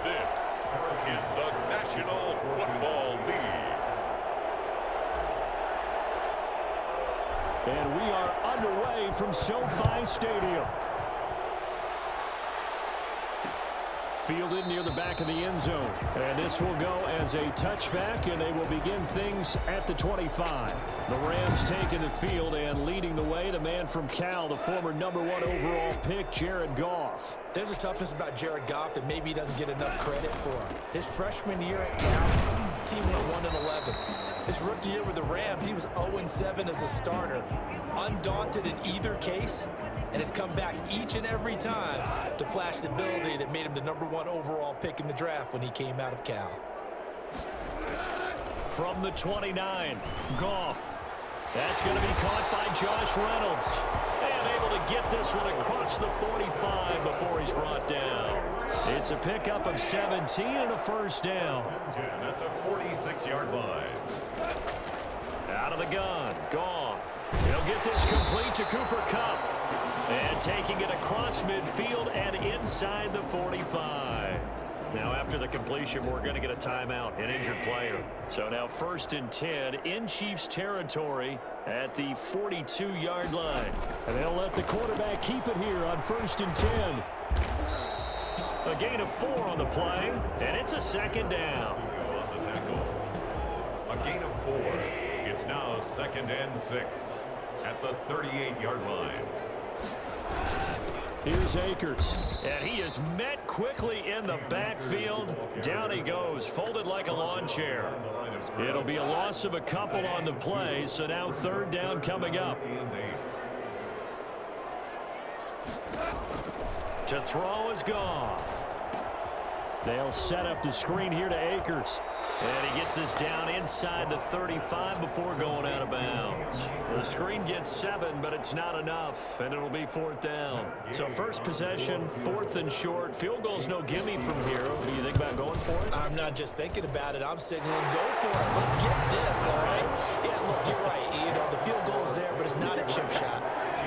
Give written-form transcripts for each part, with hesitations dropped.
This is the National Football League. And we are underway from SoFi Stadium. Fielded near the back of the end zone. And this will go as a touchback, and they will begin things at the 25. The Rams taking the field and leading the way. The man from Cal, the former #1 overall pick, Jared Goff. There's a toughness about Jared Goff that maybe he doesn't get enough credit for. His freshman year at Cal, team went 1-11. His rookie year with the Rams, he was 0-7 as a starter. Undaunted in either case, and has come back each and every time to flash the ability that made him the #1 overall pick in the draft when he came out of Cal. From the 29, Goff. That's going to be caught by Josh Reynolds. And able to get this one across the 45 before he's brought down. It's a pickup of 17 and a first down. At the 46-yard line. Out of the gun, Goff. He'll get this complete to Cooper Kupp. And taking it across midfield and inside the 45. Now after the completion, we're going to get a timeout, an injured player. So now 1st and 10 in Chiefs territory at the 42-yard line. And they'll let the quarterback keep it here on 1st and 10. A gain of 4 on the play, and it's a 2nd down. On the tackle. A gain of 4. It's now 2nd and 6 at the 38-yard line. Here's Akers, and he is met quickly in the backfield. Down he goes, folded like a lawn chair. It'll be a loss of a couple on the play, so now 3rd down coming up. To throw is Goff. They'll set up the screen here to Akers. And he gets this down inside the 35 before going out of bounds. The screen gets 7, but it's not enough, and it'll be 4th down. So first possession, 4th and short. Field goal's no gimme from here. What do you think about going for it? I'm not just thinking about it. I'm signaling go for it. Let's get this, all right? Yeah, look, you're right. You know, the field goal is there, but it's not a chip shot.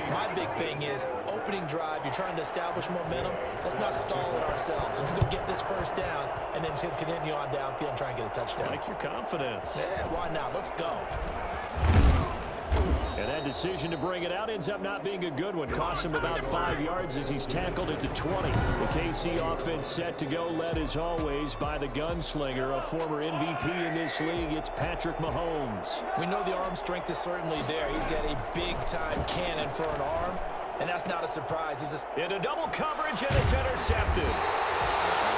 My big thing is opening drive. You're trying to establish momentum. Let's not stall it ourselves. Let's go get this 1st down and then continue on downfield and try and get a touchdown. Like your confidence. Yeah, why not? Let's go. And that decision to bring it out ends up not being a good one. Cost him about 5 yards as he's tackled at the 20. The KC offense set to go, led as always by the gunslinger, a former MVP in this league. It's Patrick Mahomes. We know the arm strength is certainly there. He's got a big-time cannon for an arm, and that's not a surprise. He's into double coverage, and it's intercepted.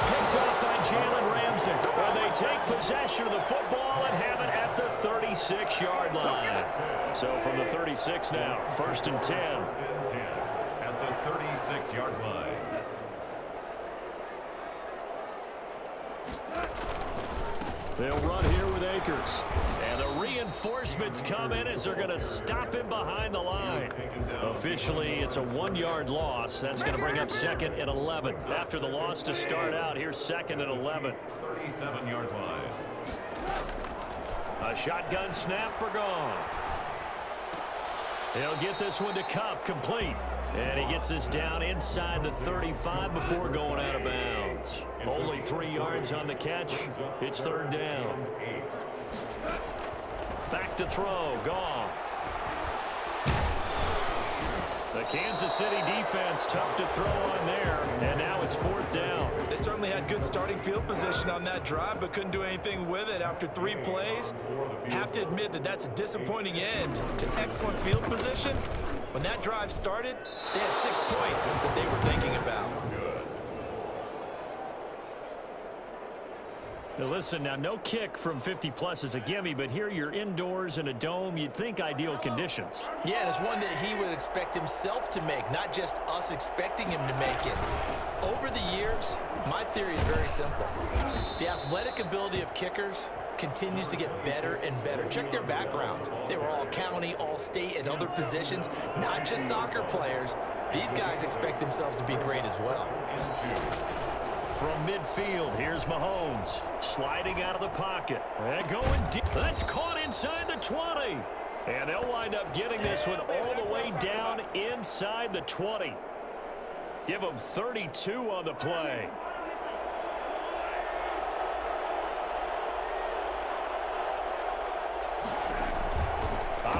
Picked up by Jalen Ramsey. And they take possession of the football and have it at the 36-yard line. So from the 36 now, 1st and 10. At the 36-yard line. They'll run here with Akers. And the reinforcements come in as they're going to stop him behind the line. Officially, it's a 1-yard loss. That's going to bring up 2nd and 11. After the loss to start out, here's 2nd and 11. 37-yard line. A shotgun snap for Goff. He'll get this one to Kupp, complete. And he gets this down inside the 35 before going out of bounds. Only 3 yards on the catch. It's 3rd down. Back to throw, Goff. The Kansas City defense tough to throw on there, and now it's 4th down. They certainly had good starting field position on that drive, but couldn't do anything with it after 3 plays. Have to admit that that's a disappointing end to excellent field position. When that drive started, they had 6 points that they were thinking about. Now listen, now no kick from 50-plus is a gimme, but here you're indoors in a dome. You'd think ideal conditions. Yeah, and it's one that he would expect himself to make, not just us expecting him to make it. Over the years, my theory is very simple. The athletic ability of kickers continues to get better and better. Check their backgrounds. They were all county, all state, and other positions, not just soccer players. These guys expect themselves to be great as well. From midfield, here's Mahomes. Sliding out of the pocket. And going deep. That's caught inside the 20. And they'll wind up getting this one all the way down inside the 20. Give them 32 on the play.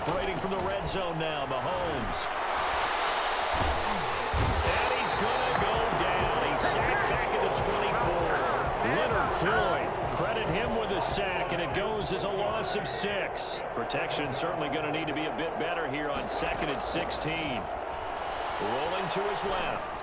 Operating from the red zone now, Mahomes. And he's going to go down. He's sacked back at the 24. Leonard Floyd, credit him with a sack, and it goes as a loss of 6. Protection certainly going to need to be a bit better here on 2nd and 16. Rolling to his left.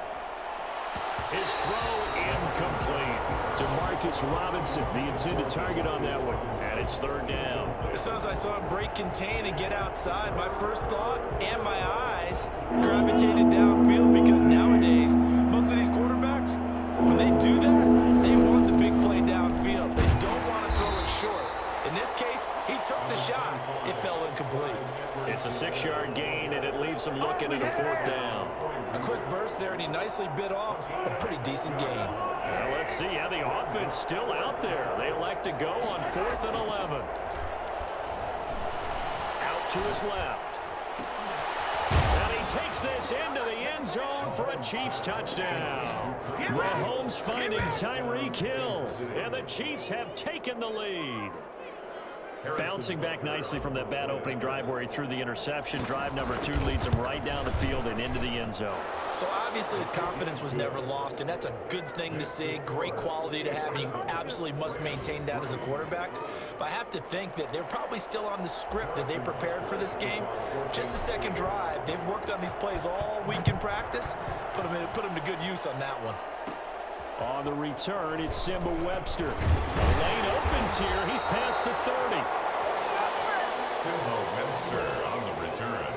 His throw incomplete. Demarcus Robinson, the intended target on that one. And it's 3rd down. As soon as I saw him break contain and get outside, my first thought and my eyes gravitated downfield, because nowadays, most of these quarterbacks, when they do that, they want the big play downfield. They don't want to throw it short. In this case, he took the shot. It fell incomplete. It's a 6-yard gain, and it leaves him looking at a 4th down. A quick burst there, and he nicely bit off a pretty decent gain. Well, let's see how the offense still out there. They elect to go on 4th and 11. Out to his left. And he takes this into the end zone for a Chiefs touchdown. Mahomes finding Tyreek Hill, and the Chiefs have taken the lead. Bouncing back nicely from that bad opening drive where he threw the interception. Drive number 2 leads him right down the field and into the end zone. So obviously his confidence was never lost, and that's a good thing to see. Great quality to have, and you absolutely must maintain that as a quarterback. But I have to think that they're probably still on the script that they prepared for this game. Just the second drive. They've worked on these plays all week in practice. Put them to good use on that one. On the return, it's Simba Webster. The lane opens here. He's past the 30. Simba Webster on the return.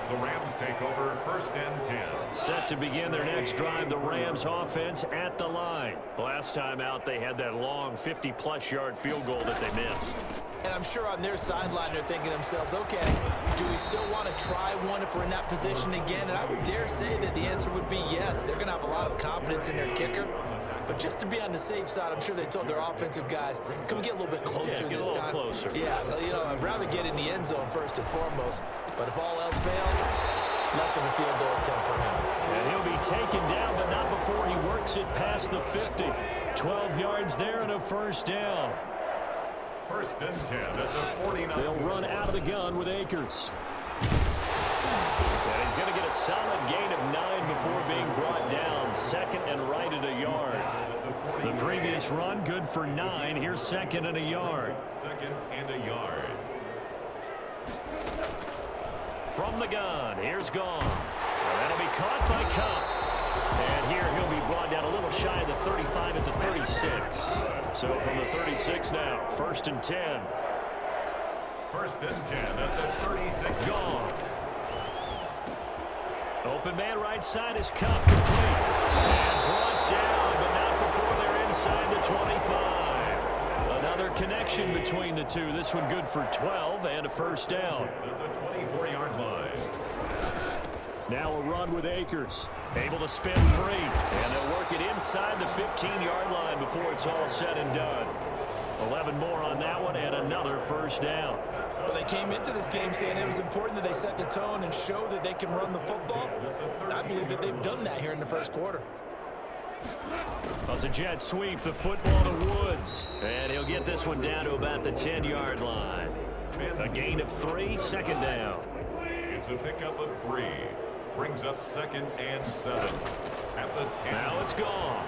The Rams take over 1st and 10. Set to begin their next drive, the Rams offense at the line. Last time out, they had that long 50-plus yard field goal that they missed. And I'm sure on their sideline they're thinking to themselves, okay, do we still want to try one if we're in that position again? And I would dare say that the answer would be yes. They're going to have a lot of confidence in their kicker. But just to be on the safe side, I'm sure they told their offensive guys, can we get a little bit closer this time? Closer. Yeah, you know, I'd rather get in the end zone first and foremost. But if all else fails, less of a field goal attempt for him. And he'll be taken down, but not before he works it past the 50. 12 yards there and a 1st down. 1st and 10 at the 49. They'll run out of the gun with Akers. And he's going to get a solid gain of 9 before being brought down. 2nd and right at a yard. The previous run, good for 9. Here's 2nd and a yard. 2nd and a yard. From the gun, here's Goff. That'll be caught by Kupp. And here he'll be brought down a little shy of the 35 at the 36. So from the 36 now, 1st and 10. 1st and 10 at the 36. Goff. Open man right side is Kupp, complete. And brought down, but not before they're inside the 25. Another connection between the two. This one good for 12 and a 1st down. At the 24-yard line. Now a run with Akers. Able to spin free. And they'll work it inside the 15-yard line before it's all said and done. 11 more on that one and another 1st down. Well, they came into this game saying it was important that they set the tone and show that they can run the football. And I believe that they've done that here in the 1st quarter. Well, it's a jet sweep, the football to Woods. And he'll get this one down to about the 10-yard line. A gain of 3, 2nd down. It's a pickup of 3. Brings up 2nd and 7 at the 10. Now it's Goff.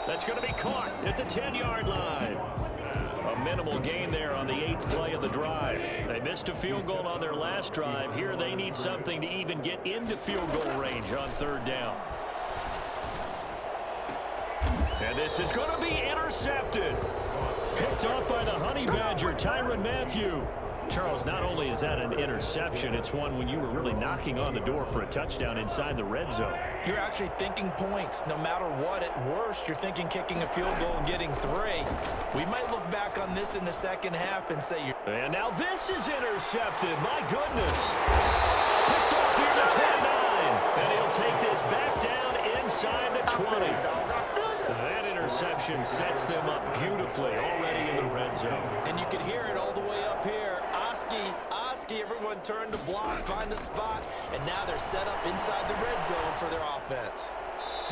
That's going to be caught at the 10-yard line. A minimal gain there on the 8th play of the drive. They missed a field goal on their last drive. Here they need something to even get into field goal range on 3rd down. And this is going to be intercepted. Picked off by the Honey Badger, Tyrann Mathieu. Charles, not only is that an interception, it's one when you were really knocking on the door for a touchdown inside the red zone. You're actually thinking points. No matter what, at worst, you're thinking kicking a field goal and getting 3. We might look back on this in the 2nd half and say you're... And now this is intercepted. My goodness. Picked off here to 29. And he'll take this back down inside the 20. That interception sets them up beautifully already in the red zone. And you could hear it all the way up here. Oski, everyone turned to block, find a spot, and now they're set up inside the red zone for their offense.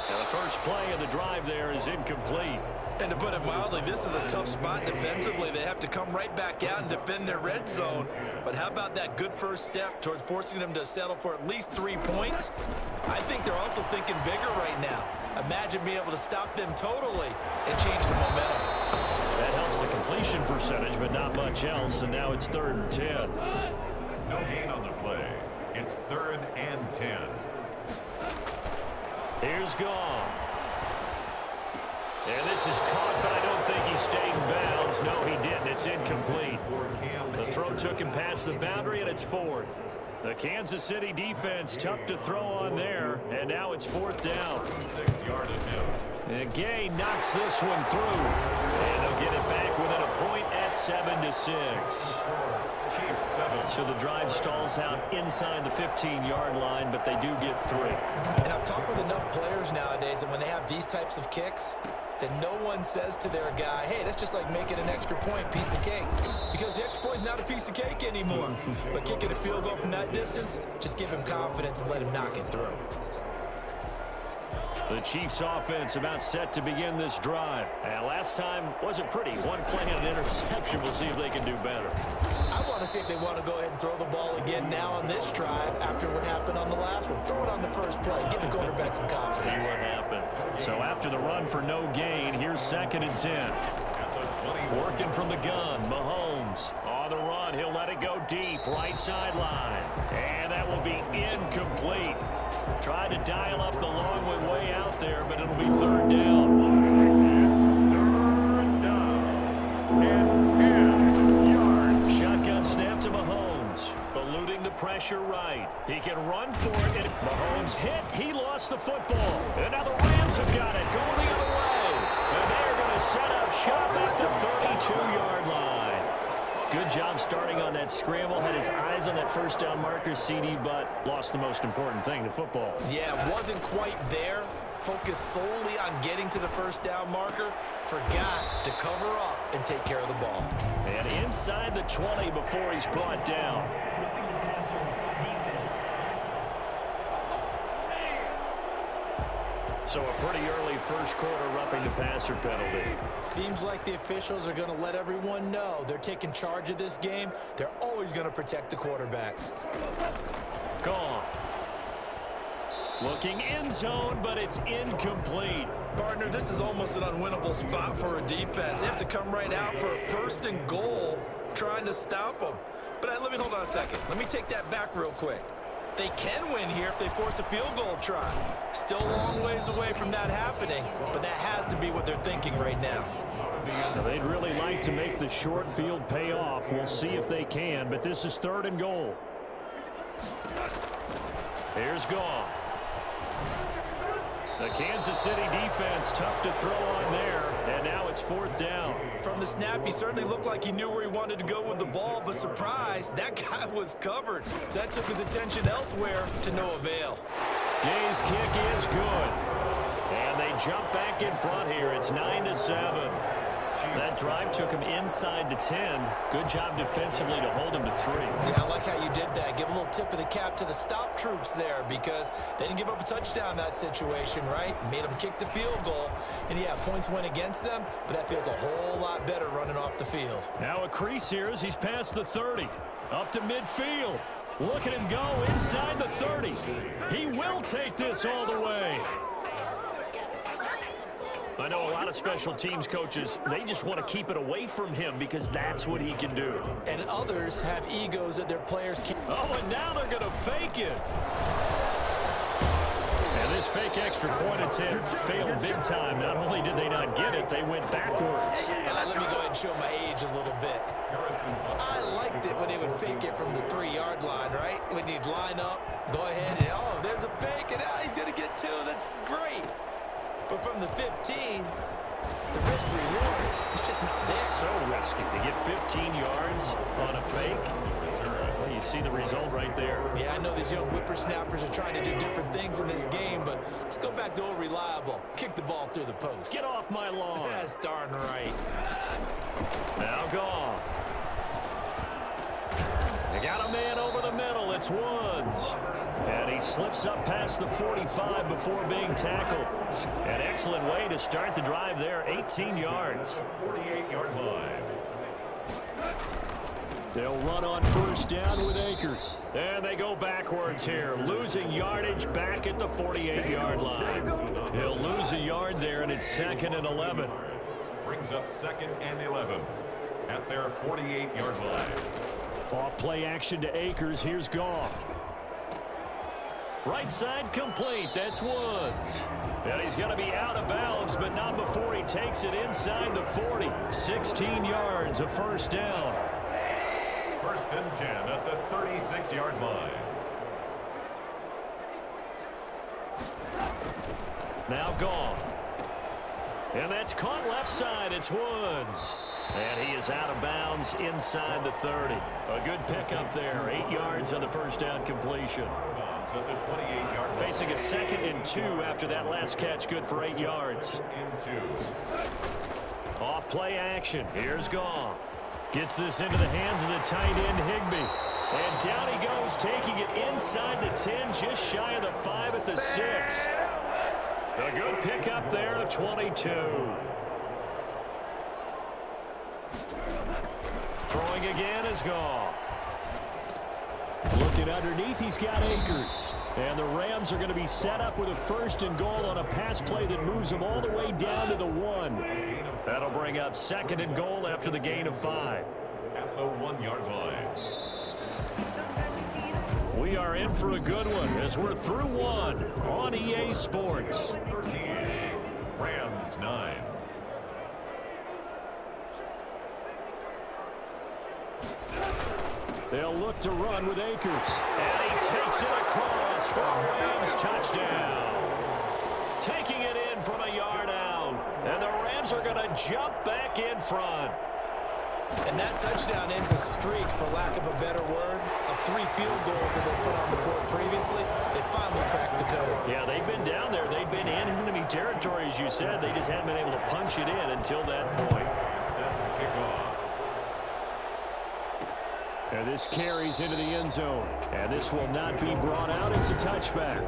Now the first play of the drive there is incomplete. And to put it mildly, this is a tough spot defensively. They have to come right back out and defend their red zone. But how about that good first step towards forcing them to settle for at least 3 points? I think they're also thinking bigger right now. Imagine being able to stop them totally and change the momentum. That helps the completion percentage, but not much else. And now it's 3rd and 10. No gain on the play. It's 3rd and 10. Here's Goff. And this is caught, but I don't think he stayed in bounds. No, he didn't. It's incomplete. The throw took him past the boundary, and it's 4th. The Kansas City defense, tough to throw on there, and now it's 4th down. 6-yard attempt. And Gay knocks this one through, and they'll get it back within a point at 7-6. So the drive stalls out inside the 15-yard line, but they do get 3. And I've talked with enough players nowadays that when they have these types of kicks, that no one says to their guy, hey, that's just like making an extra point, piece of cake. Because the extra point is not a piece of cake anymore. But kicking a field goal from that distance, just give him confidence and let him knock it through. The Chiefs offense about set to begin this drive. And last time wasn't pretty. One play and an interception. We'll see if they can do better. I want to see if they want to go ahead and throw the ball again now on this drive after what happened on the last one. Throw it on the first play. Give the quarterback some confidence. See what happens. So after the run for no gain, here's 2nd and 10. Working from the gun, Mahomes on the run. He'll let it go deep, right sideline. And that will be incomplete. Tried to dial up the long way out there, but it'll be 3rd down. Shotgun snap to Mahomes. Eluding the pressure right. He can run for it. Mahomes hit. He lost the football. And now the Rams have got it. Going the other way. And they're going to set up shop at the 32-yard line. Good job starting on that scramble. Had his eyes on that first down marker, CD, but lost the most important thing, the football. Yeah, wasn't quite there. Focused solely on getting to the first down marker. Forgot to cover up and take care of the ball. And inside the 20 before he's brought down. Roughing the passer, defense. So a pretty early first quarter roughing the passer penalty. Seems like the officials are going to let everyone know they're taking charge of this game. They're always going to protect the quarterback. Gone. Looking end zone, but it's incomplete. Partner, this is almost an unwinnable spot for a defense. They have to come right out for a 1st and goal, trying to stop them. But let me hold on a second. Let me take that back real quick. They can win here if they force a field goal try. Still a long ways away from that happening, but that has to be what they're thinking right now. Now, they'd really like to make the short field pay off. We'll see if they can, but this is 3rd and goal. Here's Goff. The Kansas City defense tough to throw on there, and now it's 4th down. From the snap, he certainly looked like he knew where he wanted to go with the ball, but surprise, that guy was covered. So that took his attention elsewhere to no avail. Gay's kick is good. And they jump back in front here. It's 9-7. That drive took him inside the 10. Good job defensively to hold him to 3. Yeah, I like how you did that. Give a little tip of the cap to the stop troops there because they didn't give up a touchdown in that situation, right? Made them kick the field goal. And, yeah, points went against them, but that feels a whole lot better running off the field. Now a crease here as he's past the 30. Up to midfield. Look at him go inside the 30. He will take this all the way. I know a lot of special teams coaches, they just want to keep it away from him because that's what he can do. And others have egos that their players keep. Oh, and now they're going to fake it. And this fake extra point attempt failed big time. Not only did they not get it, they went backwards. Let me go ahead and show my age a little bit. I liked it when they would fake it from the 3-yard line, right? When you'd line up, go ahead and, oh, there's a fake, and he's going to get 2. That's great. But from the 15, the risk reward is just not there. So risky to get 15 yards on a fake. Well, you see the result right there. Yeah, I know these young whippersnappers are trying to do different things in this game, but let's go back to old reliable. Kick the ball through the post. Get off my lawn. That's darn right. Now Goff. They got a man over the middle. It's Woods. And he slips up past the 45 before being tackled. An excellent way to start the drive there, 18 yards. 48-yard line. They'll run on first down with Akers. And they go backwards here, losing yardage back at the 48-yard line. He'll lose a yard there, and it's 2nd and 11. Brings up 2nd and 11 at their 48-yard line. Off play action to Akers. Here's Goff. Right side complete. That's Woods. And he's going to be out of bounds, but not before he takes it inside the 40. 16 yards, a first down. 1st and 10 at the 36-yard line. Now Goff. And that's caught left side. It's Woods. And he is out of bounds inside the 30. A good pickup there. 8 yards on the first down completion. At the 28-yard line. Facing a 2nd and 2 after that last catch. Good for 8 yards. Off play action. Here's Goff. Gets this into the hands of the tight end, Higbee. And down he goes, taking it inside the 10, just shy of the 5 at the 6. A good pickup there at 22. Throwing again is Goff. Looking underneath, he's got Akers. And the Rams are going to be set up with a 1st and goal on a pass play that moves them all the way down to the 1. That'll bring up 2nd and goal after the gain of 5. At the 1-yard line. We are in for a good one as we're through 1 on EA Sports. 13. Rams 9. They'll look to run with Akers. And he takes it across for a Rams touchdown. Taking it in from a yard out. And the Rams are going to jump back in front. And that touchdown ends a streak, for lack of a better word, of 3 field goals that they put on the board previously. They finally cracked the code. Yeah, they've been down there. They've been in enemy territory, as you said. They just haven't been able to punch it in until that point. Set to kick off. And this carries into the end zone. And this will not be brought out. It's a touchback.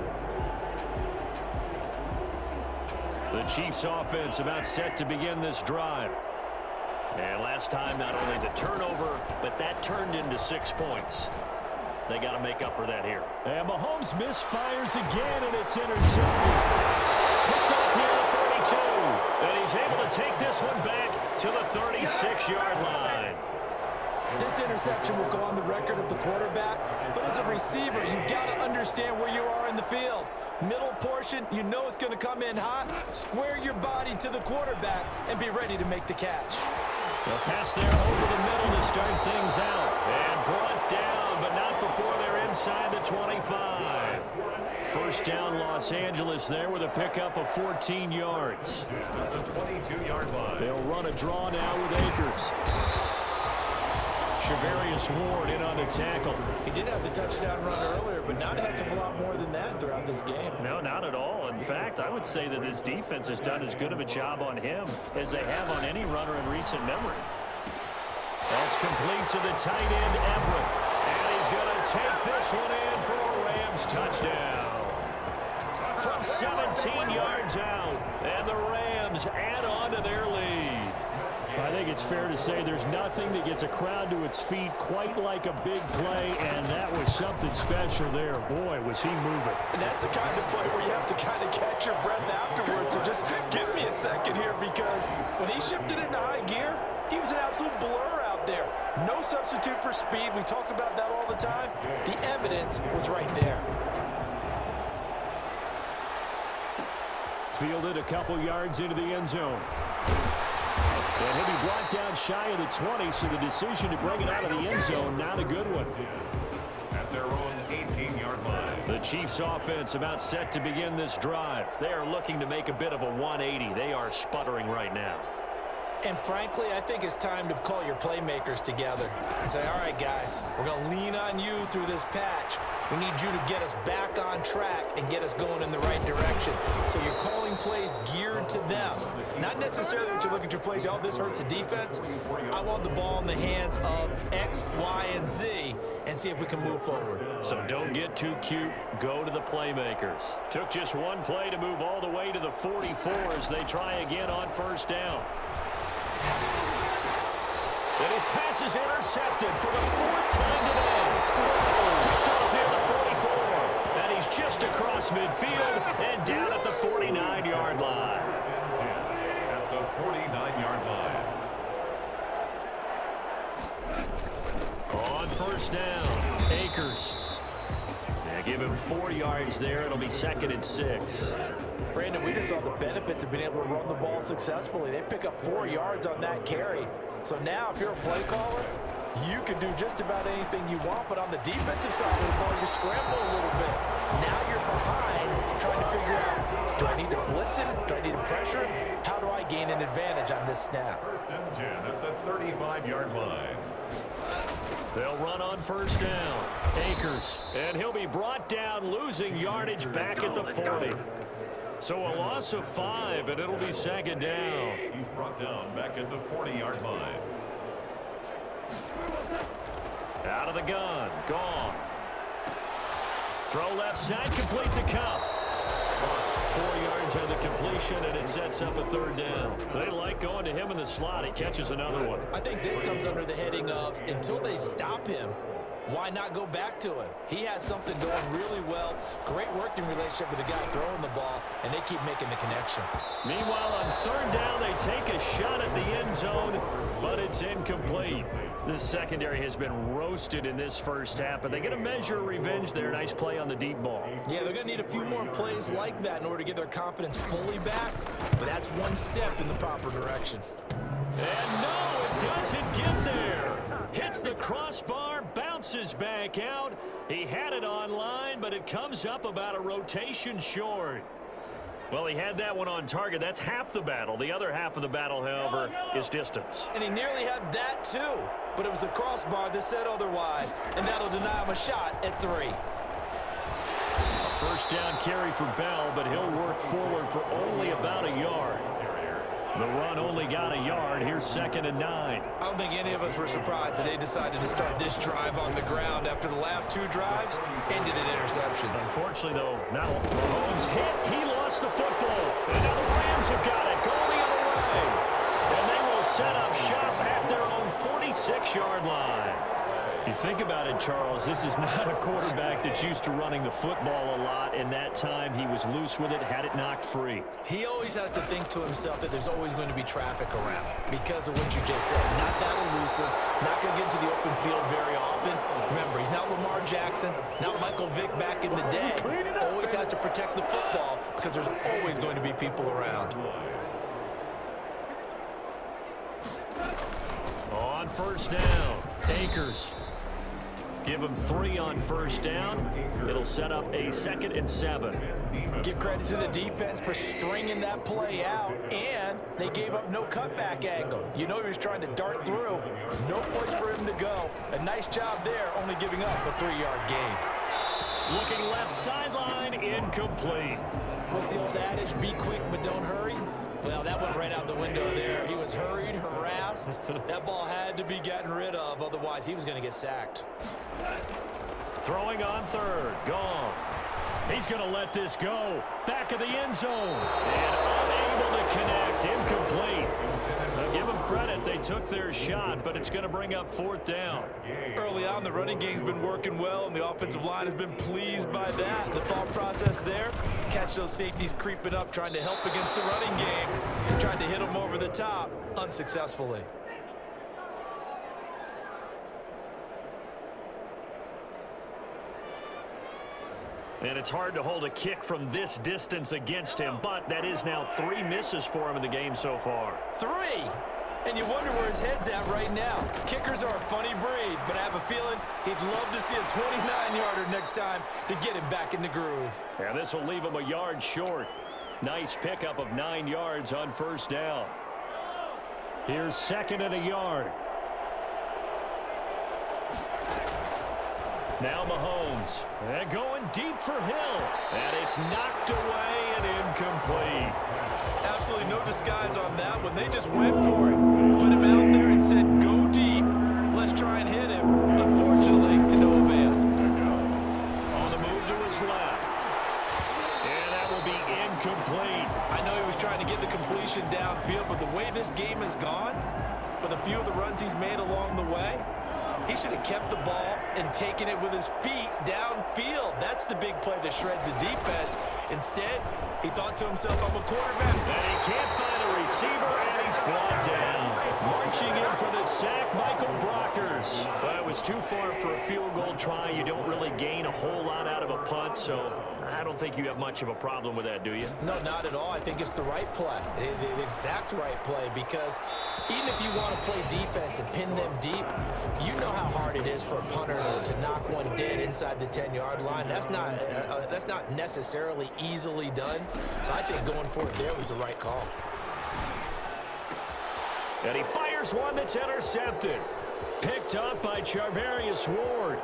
The Chiefs offense about set to begin this drive. And last time, not only the turnover, but that turned into 6 points. They got to make up for that here. And Mahomes misfires again, and it's intercepted. Picked off near the 32. And he's able to take this one back to the 36-yard line. This interception will go on the record of the quarterback, but as a receiver, you've got to understand where you are in the field. Middle portion, you know it's going to come in hot. Square your body to the quarterback and be ready to make the catch. The pass there over the middle to start things out. And brought down, but not before they're inside the 25. First down, Los Angeles there with a pickup of 14 yards. At the 22-yard line. They'll run a draw now with Akers. Charvarius Ward in on the tackle. He did have the touchdown run earlier, but not a heck of a lot more than that throughout this game. No, not at all. In fact, I would say that this defense has done as good of a job on him as they have on any runner in recent memory. That's complete to the tight end, Everett. And he's going to take this one in for a Rams touchdown. From 17 yards out, and the Rams add on to their lead. I think it's fair to say there's nothing that gets a crowd to its feet quite like a big play, and that was something special there. Boy, was he moving. And that's the kind of play where you have to kind of catch your breath afterwards. So just give me a second here, because when he shifted into high gear, he was an absolute blur out there. No substitute for speed. We talk about that all the time. The evidence was right there. Fielded a couple yards into the end zone. And he'll be brought down shy of the 20, so the decision to bring it out of the end zone, not a good one. At their own 18-yard line. The Chiefs offense about set to begin this drive. They are looking to make a bit of a 180. They are sputtering right now. And frankly, I think it's time to call your playmakers together and say, all right, guys, we're going to lean on you through this patch. We need you to get us back on track and get us going in the right direction. So you're calling plays geared to them. Not necessarily that you look at your plays, oh, this hurts the defense. I want the ball in the hands of X, Y, and Z, and see if we can move forward. So don't get too cute. Go to the playmakers. Took just one play to move all the way to the 44 as they try again on first down. And his pass is intercepted for the 4th time today. Picked off near the 44. And he's just across midfield and down at the 49-yard line. At the 49-yard line. On first down, Akers. Yeah, give him 4 yards there. It'll be 2nd and 6. Brandon, we just saw the benefits of being able to run the ball successfully. They pick up 4 yards on that carry. So now if you're a play caller, you can do just about anything you want. But on the defensive side of the ball, you're scrambling a little bit. Now you're behind trying to figure out, do I need to blitz him? Do I need to pressure him? How do I gain an advantage on this snap? 1st and 10 at the 35-yard line. They'll run on first down. Akers. And he'll be brought down, losing yardage back at the 40. So a loss of 5, and it'll be 2nd down. He's brought down back at the 40-yard line. Out of the gun. Goff. Throw left side, complete to Kupp. 4 yards on the completion, and it sets up a 3rd down. They like going to him in the slot. He catches another one. I think this comes under the heading of, until they stop him, why not go back to him? He has something going really well. Great working relationship with the guy throwing the ball, and they keep making the connection. Meanwhile, on 3rd down, they take a shot at the end zone, but it's incomplete. This secondary has been roasted in this first half, but they get a measure of revenge there. Nice play on the deep ball. Yeah, they're going to need a few more plays like that in order to get their confidence fully back, but that's one step in the proper direction. And no, it doesn't get there. Hits the crossbar, bounces back out. He had it online, but it comes up about a rotation short. Well, he had that one on target. That's half the battle. The other half of the battle, however, is distance. And he nearly had that too, but it was the crossbar that said otherwise, and that'll deny him a shot at 3. A first down carry for Bell, but he'll work forward for only about a yard. The run only got a yard. Here's 2nd and 9. I don't think any of us were surprised that they decided to start this drive on the ground after the last 2 drives ended in interceptions. Unfortunately, though, now Mahomes hit. He lost the football. And now the Rams have got it. Go the other way. And they will set up shop at their own 46-yard line. You think about it, Charles, this is not a quarterback that's used to running the football a lot, and that time he was loose with it, had it knocked free. He always has to think to himself that there's always going to be traffic around because of what you just said. Not that elusive, not going to get into the open field very often. Remember, he's not Lamar Jackson, not Michael Vick back in the day. Always has to protect the football because there's always going to be people around. On first down, Akers. Give him 3 on first down. It'll set up a 2nd and 7. Give credit to the defense for stringing that play out, and they gave up no cutback angle. You know he was trying to dart through. No place for him to go. A nice job there, only giving up a 3-yard gain. Looking left sideline, incomplete. What's the old adage? Be quick, but don't hurry. Well, that went right out the window there. He was hurried, harassed. That ball had to be gotten rid of, otherwise he was going to get sacked. Throwing on 3rd, Goff. He's going to let this go. Back of the end zone. And unable to connect, incomplete. Now give them credit, they took their shot, but it's going to bring up 4th down. Early on, the running game's been working well, and the offensive line has been pleased by that. The thought process there, catch those safeties creeping up, trying to help against the running game, and tried to hit them over the top unsuccessfully. And it's hard to hold a kick from this distance against him, but that is now 3 misses for him in the game so far. 3! And you wonder where his head's at right now. Kickers are a funny breed, but I have a feeling he'd love to see a 29-yarder next time to get him back in the groove. And this will leave him a yard short. Nice pickup of 9 yards on first down. Here's 2nd and a yard. Now Mahomes. And going deep for Hill. And it's knocked away and incomplete. Absolutely no disguise on that one. They just went for it. Put him out there and said, go deep. Let's try and hit him. Unfortunately, to no avail. separation downfield, but the way this game has gone, with a few of the runs he's made along the way, he should have kept the ball and taken it with his feet downfield. That's the big play that shreds the defense. Instead, he thought to himself, I'm a quarterback. And he can't find a receiver, and he's brought down. Marching in for the sack, Michael Brockers. Well, it was too far for a field goal try. You don't really gain a whole lot out of a punt, so I don't think you have much of a problem with that, do you? No, not at all. I think it's the right play, the exact right play, because even if you want to play defense and pin them deep, you know how hard it is for a punter to knock one dead inside the 10-yard line. That's not necessarily easily done. So I think going for it there was the right call. And he fires one that's intercepted. Picked up by Charvarius Ward.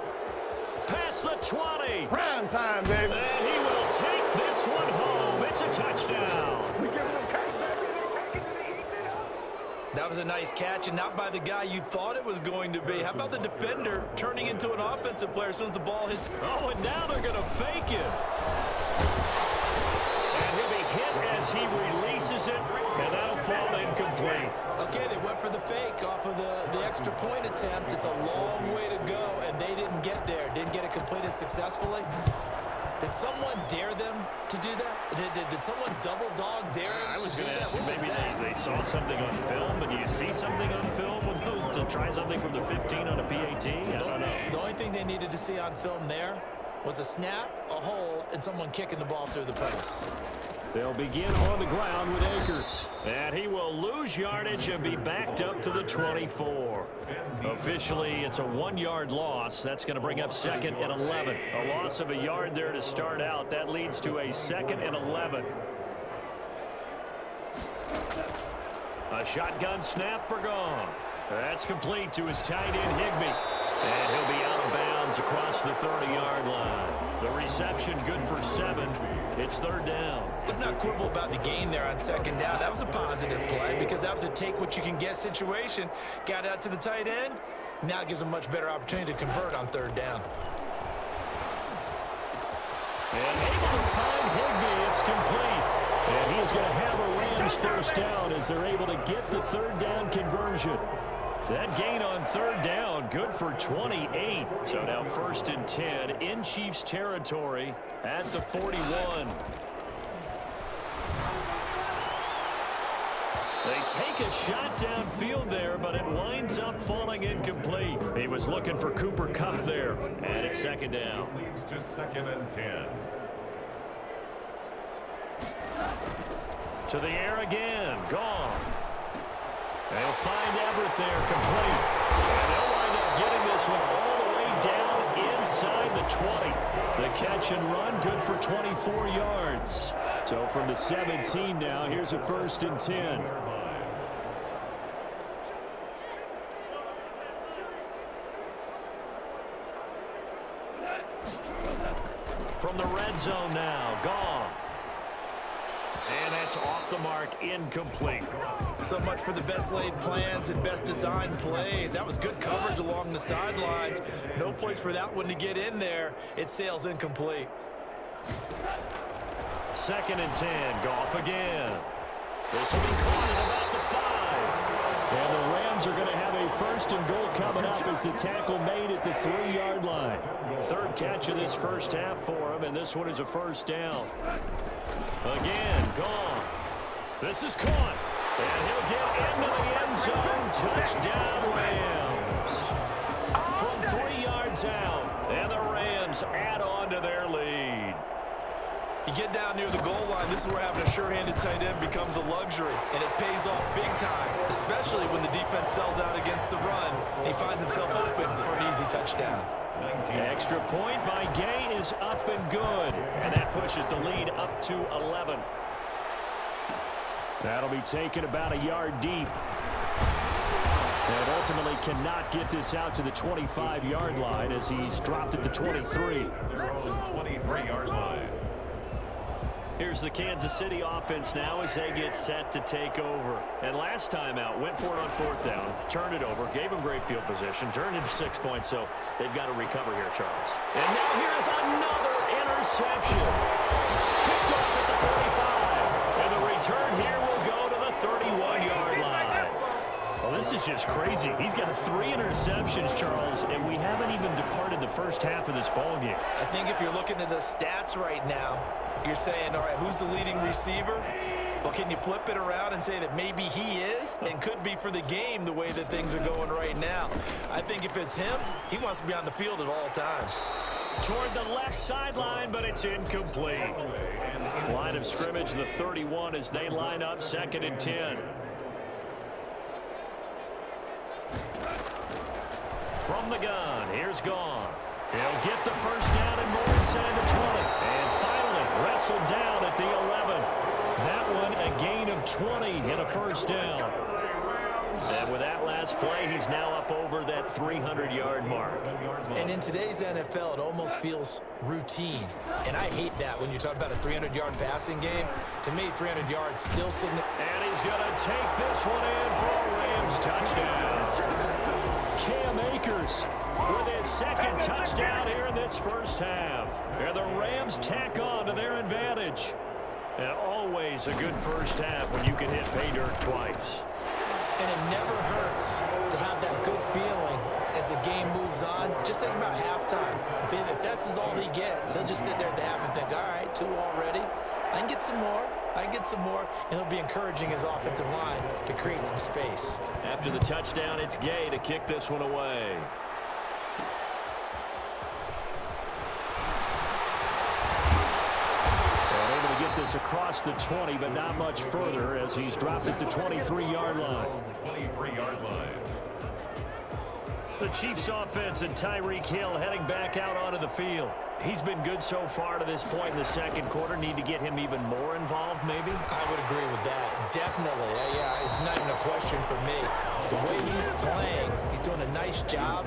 Past the 20. Prime time, baby. And he will take this one home. It's a touchdown. That was a nice catch, and not by the guy you thought it was going to be. How about the defender turning into an offensive player as soon as the ball hits? Oh, and now they're going to fake him. And he'll be hit as he releases it, and that'll fall incomplete. Okay, they went for the fake off of the extra point attempt. It's a long way to go, and they didn't get there. Didn't get it completed successfully. Did someone dare them to do that? Did someone double dog dare them to do that? Maybe they saw something on film, but do you see something on film with those to try something from the 15 on a PAT? I don't know. The only thing they needed to see on film there was a snap, a hold, and someone kicking the ball through the press. They'll begin on the ground with Akers. And he will lose yardage and be backed up to the 24. Officially, it's a 1-yard loss. That's going to bring up 2nd and 11. A loss of a yard there to start out. That leads to a 2nd and 11. A shotgun snap for Goff. That's complete to his tight end, Higbee. And he'll be out of bounds across the 30-yard line. The reception good for 7. It's 3rd down. Let's not quibble about the gain there on 2nd down. That was a positive play because that was a take-what-you-can-get situation. Got out to the tight end. Now it gives him a much better opportunity to convert on 3rd down. And able to find Higbee. It's complete. And he is going to have a Rams 1st down as they're able to get the 3rd down conversion. That gain on 3rd down, good for 28. So now 1st and 10 in Chiefs territory at the 41. They take a shot downfield there, but it winds up falling incomplete. He was looking for Cooper Kupp there, and it's 2nd down. Leads to 2nd and 10. To the air again, Goff. They'll find Everett there, complete. And they'll wind up getting this one all the way down inside the 20. The catch and run, good for 24 yards. So from the 17 now, here's a 1st and 10. From the red zone now, Goff. And that's off the mark, incomplete. So much for the best laid plans and best designed plays. That was good coverage along the sidelines. No place for that one to get in there. It sails incomplete. 2nd and 10, Goff again. This will be caught at about the 5. And the Rams are going to have a 1st and goal coming up as the tackle made at the 3-yard line. 3rd catch of this 1st half for him, and this one is a 1st down. Again, Goff. This is caught. And he'll get into the end zone. Touchdown, Rams. From 3 yards out. And the Rams add on to their lead. You get down near the goal line, this is where having a sure-handed tight end becomes a luxury, and it pays off big time, especially when the defense sells out against the run, and he finds himself open for an easy touchdown. Extra point by Gay is up and good, and that pushes the lead up to 11. That'll be taken about a yard deep. And ultimately cannot get this out to the 25-yard line as he's dropped at the 23. 23-yard line. Here's the Kansas City offense now as they get set to take over. And last time out, went for it on 4th down, turned it over, gave him great field position, turned into 6 points, so they've got to recover here, Charles. And now here's another interception. Picked off at the 45. And the return here will go to the this is just crazy. He's got 3 interceptions, Charles, and we haven't even departed the first half of this ballgame. I think if you're looking at the stats right now, you're saying, all right, who's the leading receiver? Well, can you flip it around and say that maybe he is and could be for the game the way that things are going right now? I think if it's him, he wants to be on the field at all times. Toward the left sideline, but it's incomplete. Line of scrimmage, the 31, as they line up 2nd and 10. From the gun, here's Goff. He'll get the first down and more inside the 20. And finally wrestled down at the 11. That one a gain of 20 and a first down. And with that last play, he's now up over that 300-yard mark. And in today's NFL, it almost feels routine. And I hate that when you talk about a 300-yard passing game. To me, 300 yards still significant. And he's going to take this one in for a Rams touchdown. Cam Akers with his 2nd touchdown here in this first half. And the Rams tack on to their advantage. And always a good first half when you can hit pay dirt twice. And it never hurts to have that good feeling as the game moves on. Just think about halftime. If that's all he gets, he'll just sit there at the half and think, all right, 2 already. I can get some more. I can get some more. And he'll be encouraging his offensive line to create some space. After the touchdown, it's Gay to kick this one away. This across the 20, but not much further as he's dropped it to 23-yard line. 23-yard line. The Chiefs offense and Tyreek Hill heading back out onto the field. He's been good so far to this point in the second quarter. Need to get him even more involved, maybe? I would agree with that. Definitely. Yeah, it's not even a question for me. The way he's playing, he's doing a nice job.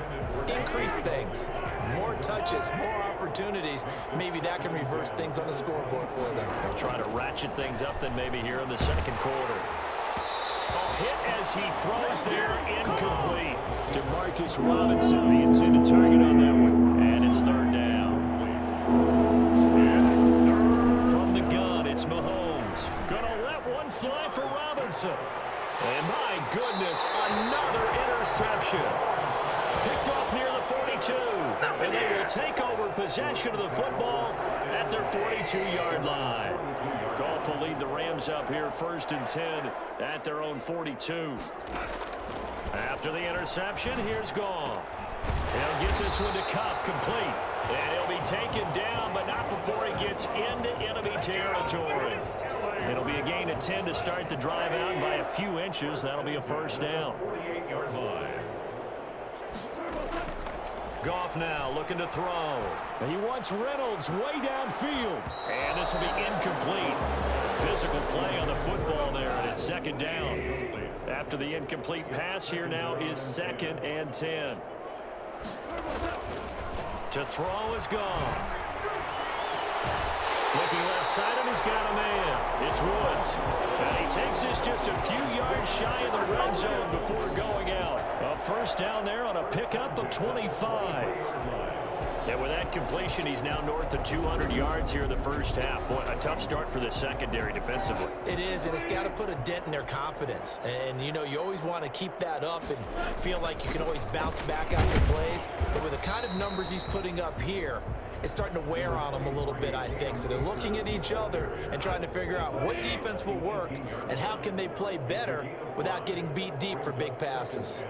Increase things. More touches, more opportunities. Maybe that can reverse things on the scoreboard for them. They'll try to ratchet things up then maybe here in the second quarter. A hit as he throws there, incomplete. Demarcus Robinson, the intended target on that one. And it's 3rd down. From the gun, it's Mahomes. Gonna let one fly for Robinson. And my goodness, another interception. Picked off near the 42. And they will take over possession of the football at their 42-yard line. Goff will lead the Rams up here 1st and 10 at their own 42. After the interception, here's Goff. He'll get this one to Kupp, complete. And he'll be taken down, but not before he gets into enemy territory. It'll be a gain of 10 to start the drive out, and by a few inches, that'll be a first down. 48-yard line. Goff now looking to throw. He wants Reynolds way downfield. And this will be incomplete. Physical play on the football there, and it's 2nd down. After the incomplete pass, here now is 2nd and 10. To throw is Goff. Looking left side, and he's got a man. It's Woods. And he takes this just a few yards shy of the red zone before going out. A first down there on a pickup of 25. And with that completion, he's now north of 200 yards here in the first half. Boy, a tough start for the secondary defensively. It is, and it's got to put a dent in their confidence. And, you know, you always want to keep that up and feel like you can always bounce back after plays. But with the kind of numbers he's putting up here, it's starting to wear on them a little bit, I think. So they're looking at each other and trying to figure out what defense will work and how can they play better without getting beat deep for big passes.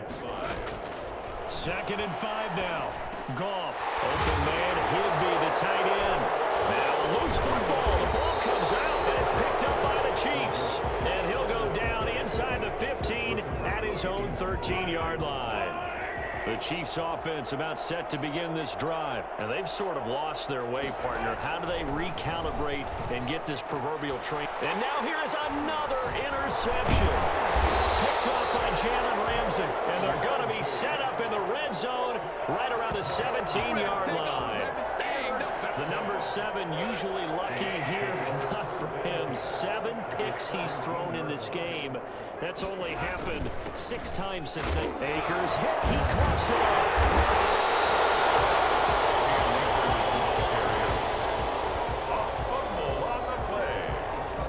2nd and 5 now. Goff, open man, Higbee, the tight end. Now loose football. The ball comes out, and it's picked up by the Chiefs. And he'll go down inside the 15 at his own 13-yard line. The Chiefs offense about set to begin this drive. And they've sort of lost their way, partner. How do they recalibrate and get this proverbial train? And now here is another interception. Picked off by Jalen Ramsey. And they're going to be set up in the red zone right around the 17-yard line. The number 7 usually lucky here. Not for him. 7 picks he's thrown in this game. That's only happened 6 times since they... Akers hit. He close it up.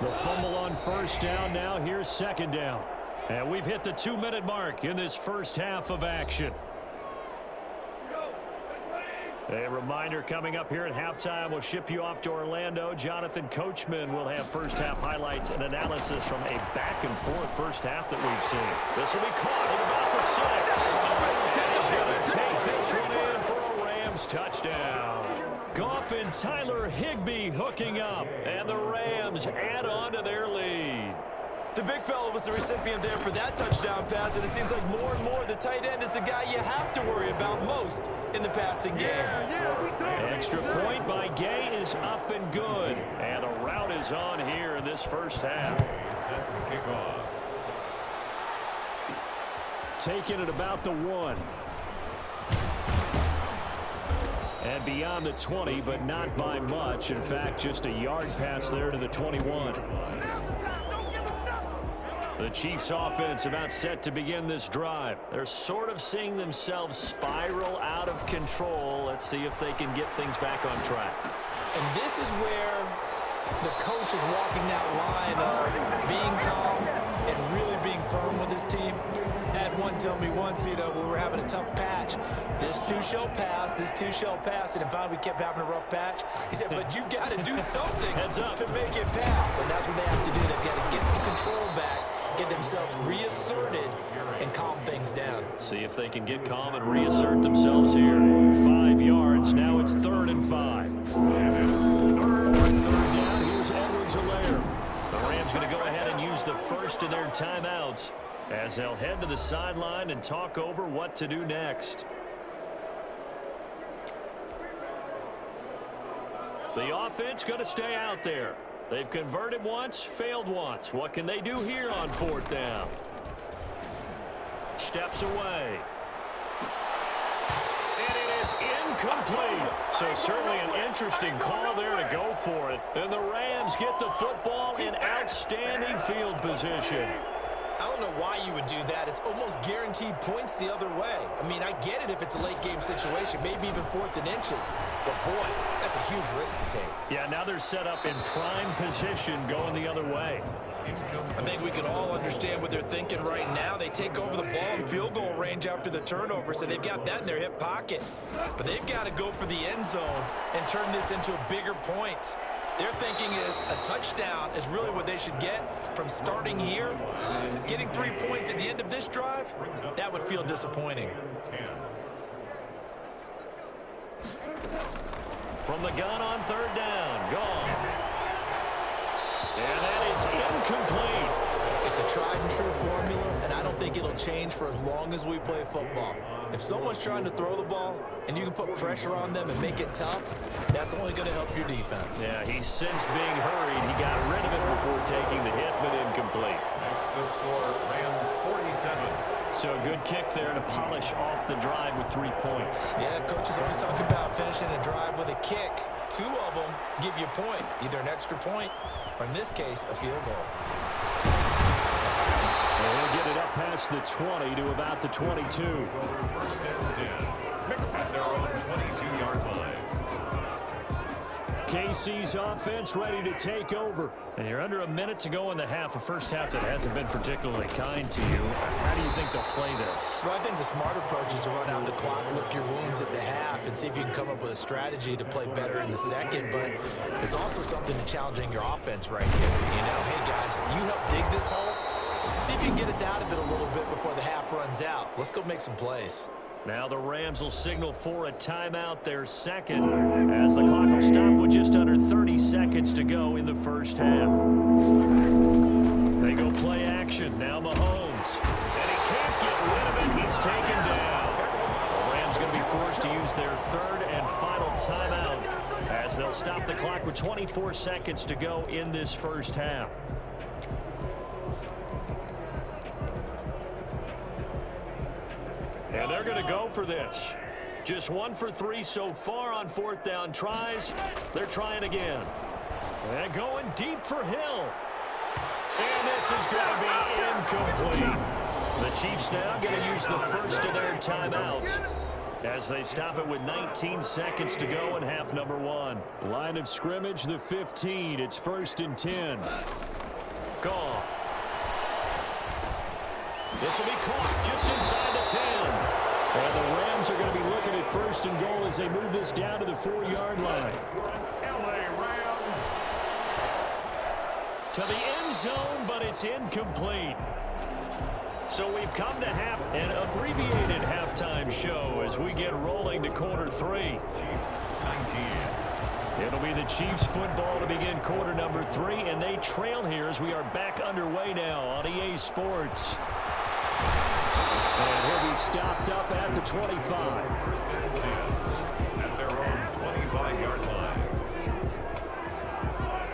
The fumble on first down now. Here's 2nd down. And we've hit the 2-minute mark in this first half of action. A reminder coming up here at halftime. We'll ship you off to Orlando. Jonathan Coachman will have first half highlights and analysis from a back-and-forth first half that we've seen. This will be caught at about the 6. And he's going to take this one in for a Rams touchdown. Goff and Tyler Higbee hooking up, and the Rams add on to their lead. The big fella was the recipient there for that touchdown pass, and it seems like more and more the tight end is the guy you have to worry about most in the passing game. Extra point by Gay is up and good, and the route is on here in this first half. Set to kick off. Taking it about the 1. And beyond the 20, but not by much. In fact, just a yard pass there to the 21. The Chiefs offense about set to begin this drive. They're sort of seeing themselves spiral out of control. Let's see if they can get things back on track. And this is where the coach is walking that line of being calm and really being firm with his team. Had one tell me once, we were having a tough patch. This too shall pass, this too shall pass. And finally we kept having a rough patch. He said, but you've got to do something to make it pass. And that's what they have to do. They've got to get some control back, get themselves reasserted, and calm things down. See if they can get calm and reassert themselves here. 5 yards. Now it's 3rd and 5. Third down. Here's Edwards-Helaire. The Rams going to go ahead and use the first of their timeouts as they'll head to the sideline and talk over what to do next. The offense going to stay out there. They've converted once, failed once. What can they do here on 4th down? Steps away. And it is incomplete. So certainly an interesting call there to go for it. And the Rams get the football in outstanding field position. I don't know why you would do that. It's almost guaranteed points the other way. I mean, I get it if it's a late game situation, maybe even 4th and inches. But, boy, that's a huge risk to take. Yeah, now they're set up in prime position going the other way. I think we can all understand what they're thinking right now. They take over the ball in field goal range after the turnover, so they've got that in their hip pocket. But they've got to go for the end zone and turn this into a bigger point. Their thinking is a touchdown is really what they should get from starting here. Getting 3 points at the end of this drive, that would feel disappointing. From the gun on 3rd down, Goff. And that is incomplete. It's a tried and true formula, and I don't think it'll change for as long as we play football. If someone's trying to throw the ball and you can put pressure on them and make it tough, that's only going to help your defense. Yeah, he's since being hurried. He got rid of it before taking the hit, but incomplete. Next the score, Rams 47. So a good kick there to polish off the drive with 3 points. Yeah, coaches always talk about finishing a drive with a kick. 2 of them give you points, either an extra point or, in this case, a field goal. He'll get it up past the 20 to about the 22. First and 10 at their own 22-yard line. KC's offense ready to take over. And you're under a minute to go in the half. A first half that hasn't been particularly kind to you. How do you think they'll play this? Well, I think the smart approach is to run out the clock, lick your wounds at the half, and see if you can come up with a strategy to play better in the second. But there's also something to challenging your offense right here. Hey, guys, you help dig this hole. See if you can get us out of it a little bit before the half runs out. Let's go make some plays. Now the Rams will signal for a timeout, their second, as the clock will stop with just under 30 seconds to go in the first half. They go play action. Now Mahomes. And he can't get rid of it. He's taken down. The Rams going to be forced to use their 3rd and final timeout as they'll stop the clock with 24 seconds to go in this first half. And they're going to go for this. Just 1 for 3 so far on 4th down tries. They're trying again. And going deep for Hill. And this is going to be incomplete. The Chiefs now going to use the first of their timeouts as they stop it with 19 seconds to go in half number 1. Line of scrimmage, the 15. It's 1st and 10. Goff. This will be caught just inside the 10. And the Rams are going to be looking at 1st and goal as they move this down to the 4-yard line. LA Rams. To the end zone, but it's incomplete. So we've come to an abbreviated halftime show as we get rolling to quarter 3. Chiefs 19. It'll be the Chiefs football to begin quarter number 3, and they trail here as we are back underway now on EA Sports. And he'll be stopped up at the 25. 1st and 10 at their own 25-yard line.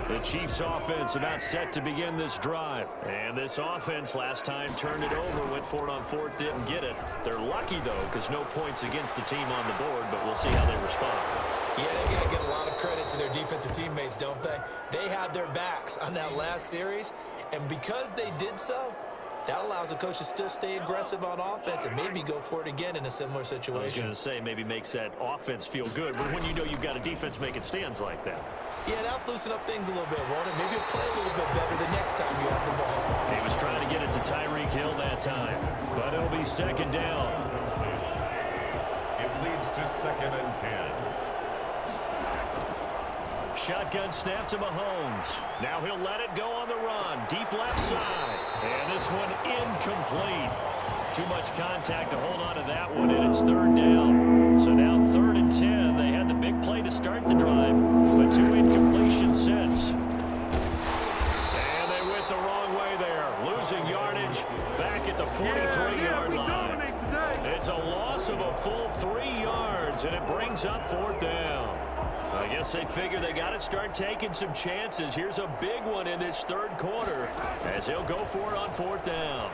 The Chiefs offense about set to begin this drive. And this offense last time turned it over, went for it on 4th, didn't get it. They're lucky, though, because no points against the team on the board, but we'll see how they respond. Yeah, they got to give a lot of credit to their defensive teammates, don't they? They had their backs on that last series, and because they did so, that allows the coach to still stay aggressive on offense and maybe go for it again in a similar situation. I was going to say maybe makes that offense feel good, but when you know you've got a defense making stands like that. Yeah, that'll loosen up things a little bit, won't it? Maybe you'll play a little bit better the next time you have the ball. He was trying to get it to Tyreek Hill that time, but it'll be 2nd down. It leads to 2nd and 10. Shotgun snap to Mahomes. Now he'll let it go on the run. Deep left side. And this one incomplete. Too much contact to hold on to that one, and it's 3rd down. So now 3rd and 10. They had the big play to start the drive, but 2 incompletions since. And they went the wrong way there. Losing yardage back at the 43-yard line. It's a loss of a full 3 yards, and it brings up 4th down. I guess they figure they got to start taking some chances. Here's a big one in this 3rd quarter as he'll go for it on 4th down.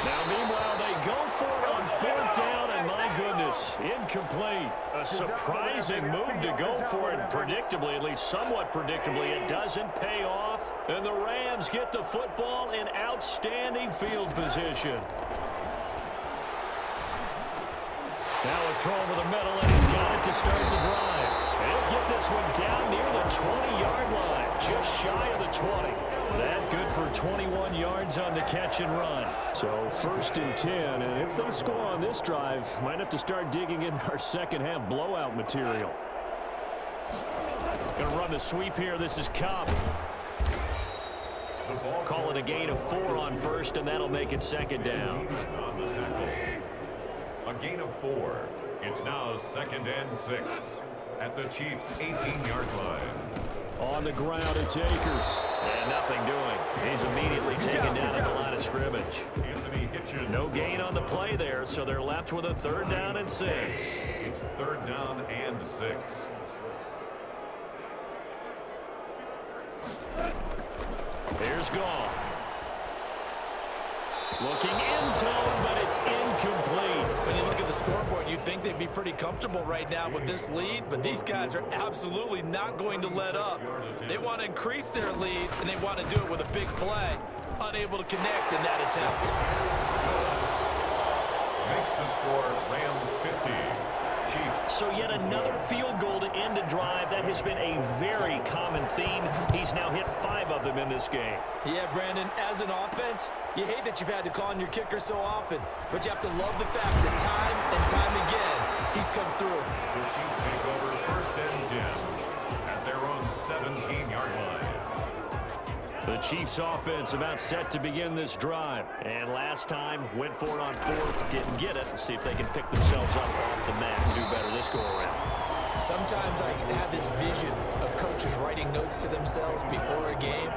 Now, meanwhile, they go for it on 4th down, and my goodness, incomplete. A surprising move to go for it predictably, at least somewhat predictably. It doesn't pay off, and the Rams get the football in outstanding field position. Now a throw over the middle, and he's got it to start the drive. And he'll get this one down near the 20-yard line, just shy of the 20. That good for 21 yards on the catch and run. So 1st and 10, and if they score on this drive, might have to start digging in our second-half blowout material. Going to run the sweep here. This is Cobb. Call it a gain of 4 on 1st, and that'll make it 2nd down. On the tackle. A gain of 4. It's now 2nd and 6 at the Chiefs' 18-yard line. On the ground, it's Akers. And nothing doing. He's immediately taken down at the line of scrimmage. Anthony Hitchens. No gain on the play there, so they're left with a 3rd down and 6. It's 3rd down and 6. Here's Goff. Looking end zone, but it's incomplete. When you look at the scoreboard, you'd think they'd be pretty comfortable right now with this lead, but these guys are absolutely not going to let up. They want to increase their lead, and they want to do it with a big play. Unable to connect in that attempt. Makes the score Rams 50. Chiefs. So yet another field goal to end a drive. That has been a very common theme. He's now hit 5 of them in this game. Yeah, Brandon, as an offense, you hate that you've had to call on your kicker so often, but you have to love the fact that time and time again, he's come through. The Chiefs take over 1st and 10 at their own 17-yard line. The Chiefs offense about set to begin this drive. And last time, went for it on 4th, didn't get it. We'll see if they can pick themselves up off the mat and do better this go-around. Sometimes I have this vision of coaches writing notes to themselves before a game.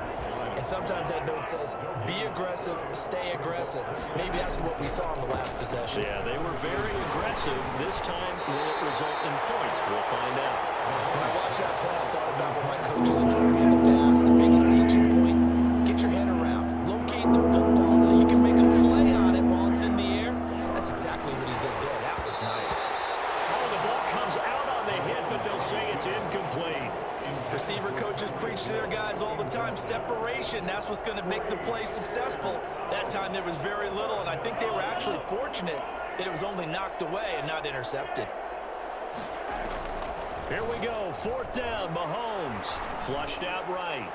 And sometimes that note says, be aggressive, stay aggressive. Maybe that's what we saw in the last possession. Yeah, they were very aggressive. This time, will it result in points? We'll find out. When I watched that play, I thought about what my coaches had told me in the past. The biggest teaching point, get your head around. Locate the football so you can make a play on it while it's in the air. That's exactly what he did there. That was nice. Oh, the ball comes out on the hit, but they'll say it's incomplete. Receiver coaches preach to their guys all the time. Separation, that's what's going to make the play successful. That time there was very little, and I think they were actually fortunate that it was only knocked away and not intercepted. Here we go, 4th down, Mahomes. Flushed out right.